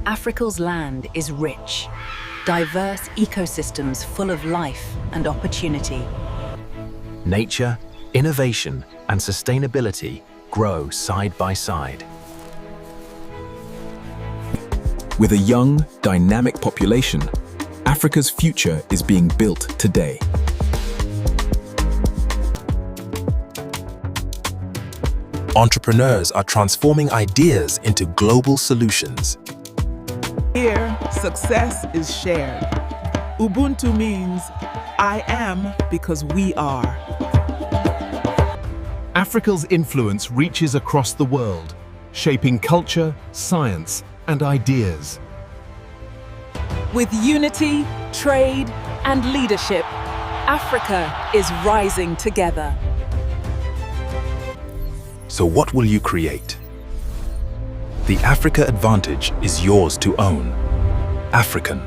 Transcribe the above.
Africa's land is rich, diverse ecosystems full of life and opportunity. Nature, innovation, and sustainability grow side by side. With a young, dynamic population, Africa's future is being built today. Entrepreneurs are transforming ideas into global solutions. Here, success is shared. Ubuntu means I am because we are. Africa's influence reaches across the world, shaping culture, science, and ideas. With unity, trade, and leadership, Africa is rising together. So what will you create? The Africa advantage is yours to own. African.